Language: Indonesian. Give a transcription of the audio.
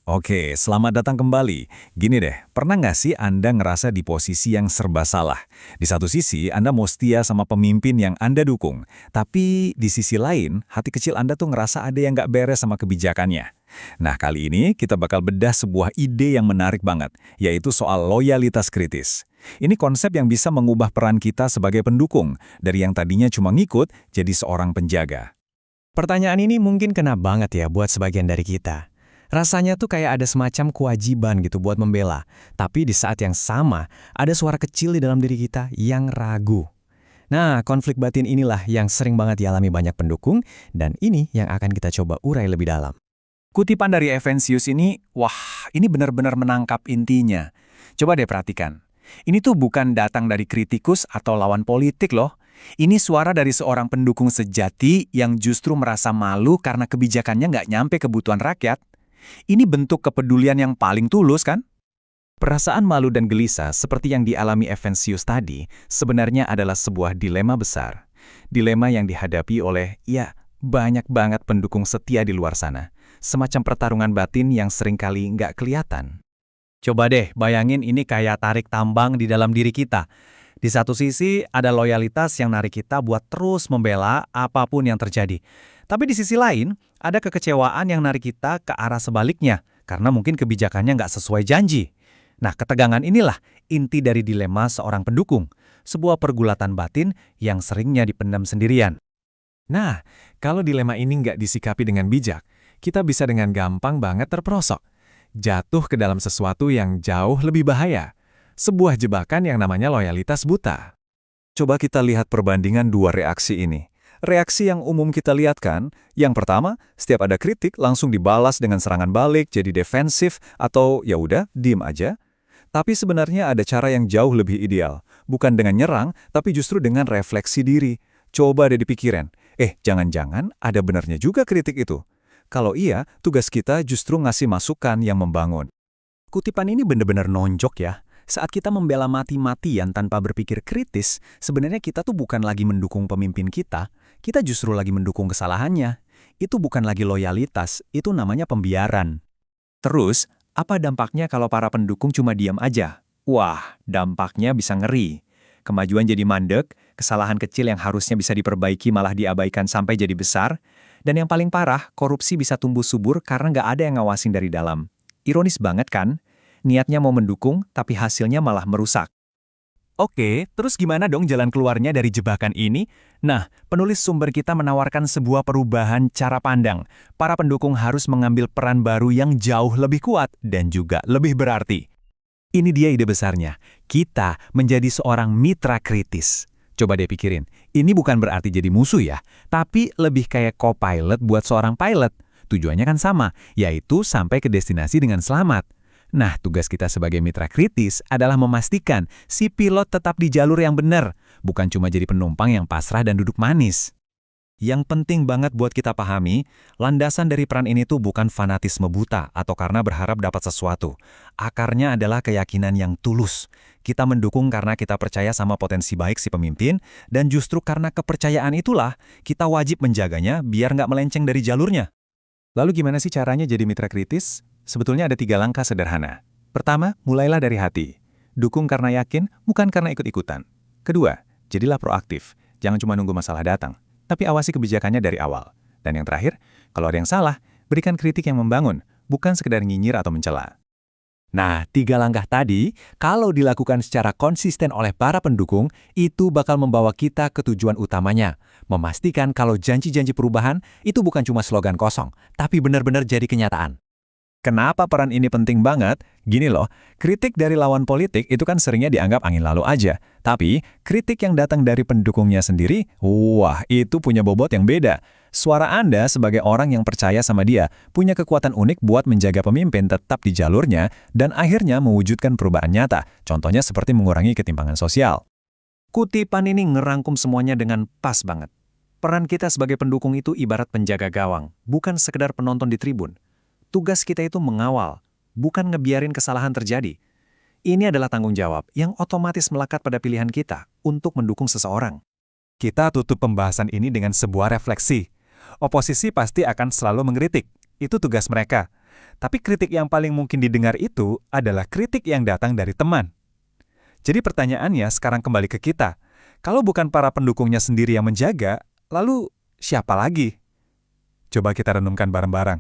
Oke, selamat datang kembali. Gini deh, pernah nggak sih Anda ngerasa di posisi yang serba salah? Di satu sisi, Anda mau setia sama pemimpin yang Anda dukung. Tapi di sisi lain, hati kecil Anda tuh ngerasa ada yang nggak beres sama kebijakannya. Nah, kali ini kita bakal bedah sebuah ide yang menarik banget, yaitu soal loyalitas kritis. Ini konsep yang bisa mengubah peran kita sebagai pendukung, dari yang tadinya cuma ngikut, jadi seorang penjaga. Pertanyaan ini mungkin kena banget ya buat sebagian dari kita. Rasanya tuh kayak ada semacam kewajiban gitu buat membela. Tapi di saat yang sama, ada suara kecil di dalam diri kita yang ragu. Nah, konflik batin inilah yang sering banget dialami banyak pendukung, dan ini yang akan kita coba urai lebih dalam. Kutipan dari Evensius ini, wah, ini benar-benar menangkap intinya. Coba deh perhatikan. Ini tuh bukan datang dari kritikus atau lawan politik loh. Ini suara dari seorang pendukung sejati yang justru merasa malu karena kebijakannya nggak nyampe kebutuhan rakyat. Ini bentuk kepedulian yang paling tulus kan? Perasaan malu dan gelisah seperti yang dialami Evensius tadi sebenarnya adalah sebuah dilema besar. Dilema yang dihadapi oleh, ya, banyak banget pendukung setia di luar sana. Semacam pertarungan batin yang seringkali nggak kelihatan. Coba deh bayangin ini kayak tarik tambang di dalam diri kita. Di satu sisi ada loyalitas yang narik kita buat terus membela apapun yang terjadi. Tapi di sisi lain, ada kekecewaan yang narik kita ke arah sebaliknya, karena mungkin kebijakannya nggak sesuai janji. Nah, ketegangan inilah inti dari dilema seorang pendukung, sebuah pergulatan batin yang seringnya dipendam sendirian. Nah, kalau dilema ini nggak disikapi dengan bijak, kita bisa dengan gampang banget terperosok. Jatuh ke dalam sesuatu yang jauh lebih bahaya. Sebuah jebakan yang namanya loyalitas buta. Coba kita lihat perbandingan dua reaksi ini. Reaksi yang umum kita lihat kan, yang pertama, setiap ada kritik langsung dibalas dengan serangan balik, jadi defensif, atau ya udah, diem aja. Tapi sebenarnya ada cara yang jauh lebih ideal. Bukan dengan nyerang, tapi justru dengan refleksi diri. Coba deh dipikirin, jangan-jangan ada benarnya juga kritik itu. Kalau iya, tugas kita justru ngasih masukan yang membangun. Kutipan ini benar-benar nonjok ya. Saat kita membela mati-matian tanpa berpikir kritis, sebenarnya kita tuh bukan lagi mendukung pemimpin kita justru lagi mendukung kesalahannya. Itu bukan lagi loyalitas, itu namanya pembiaran. Terus, apa dampaknya kalau para pendukung cuma diam aja? Wah, dampaknya bisa ngeri. Kemajuan jadi mandek, kesalahan kecil yang harusnya bisa diperbaiki malah diabaikan sampai jadi besar, dan yang paling parah, korupsi bisa tumbuh subur karena nggak ada yang ngawasin dari dalam. Ironis banget kan? Niatnya mau mendukung, tapi hasilnya malah merusak. Oke, terus gimana dong jalan keluarnya dari jebakan ini? Nah, penulis sumber kita menawarkan sebuah perubahan cara pandang. Para pendukung harus mengambil peran baru yang jauh lebih kuat dan juga lebih berarti. Ini dia ide besarnya. Kita menjadi seorang mitra kritis. Coba deh pikirin, ini bukan berarti jadi musuh ya, tapi lebih kayak co-pilot buat seorang pilot. Tujuannya kan sama, yaitu sampai ke destinasi dengan selamat. Nah, tugas kita sebagai mitra kritis adalah memastikan si pilot tetap di jalur yang benar, bukan cuma jadi penumpang yang pasrah dan duduk manis. Yang penting banget buat kita pahami, landasan dari peran ini tuh bukan fanatisme buta atau karena berharap dapat sesuatu. Akarnya adalah keyakinan yang tulus. Kita mendukung karena kita percaya sama potensi baik si pemimpin, dan justru karena kepercayaan itulah, kita wajib menjaganya biar nggak melenceng dari jalurnya. Lalu gimana sih caranya jadi mitra kritis? Sebetulnya ada 3 langkah sederhana. Pertama, mulailah dari hati. Dukung karena yakin, bukan karena ikut-ikutan. Kedua, jadilah proaktif. Jangan cuma nunggu masalah datang, tapi awasi kebijakannya dari awal. Dan yang terakhir, kalau ada yang salah, berikan kritik yang membangun, bukan sekedar nyinyir atau mencela. Nah, 3 langkah tadi, kalau dilakukan secara konsisten oleh para pendukung, itu bakal membawa kita ke tujuan utamanya. Memastikan kalau janji-janji perubahan itu bukan cuma slogan kosong, tapi benar-benar jadi kenyataan. Kenapa peran ini penting banget? Gini loh, kritik dari lawan politik itu kan seringnya dianggap angin lalu aja. Tapi, kritik yang datang dari pendukungnya sendiri, wah, itu punya bobot yang beda. Suara Anda sebagai orang yang percaya sama dia, punya kekuatan unik buat menjaga pemimpin tetap di jalurnya, dan akhirnya mewujudkan perubahan nyata. Contohnya seperti mengurangi ketimpangan sosial. Kutipan ini ngerangkum semuanya dengan pas banget. Peran kita sebagai pendukung itu ibarat penjaga gawang, bukan sekedar penonton di tribun. Tugas kita itu mengawal, bukan ngebiarin kesalahan terjadi. Ini adalah tanggung jawab yang otomatis melekat pada pilihan kita untuk mendukung seseorang. Kita tutup pembahasan ini dengan sebuah refleksi. Oposisi pasti akan selalu mengkritik. Itu tugas mereka. Tapi kritik yang paling mungkin didengar itu adalah kritik yang datang dari teman. Jadi pertanyaannya sekarang kembali ke kita. Kalau bukan para pendukungnya sendiri yang menjaga, lalu siapa lagi? Coba kita renungkan bareng-bareng.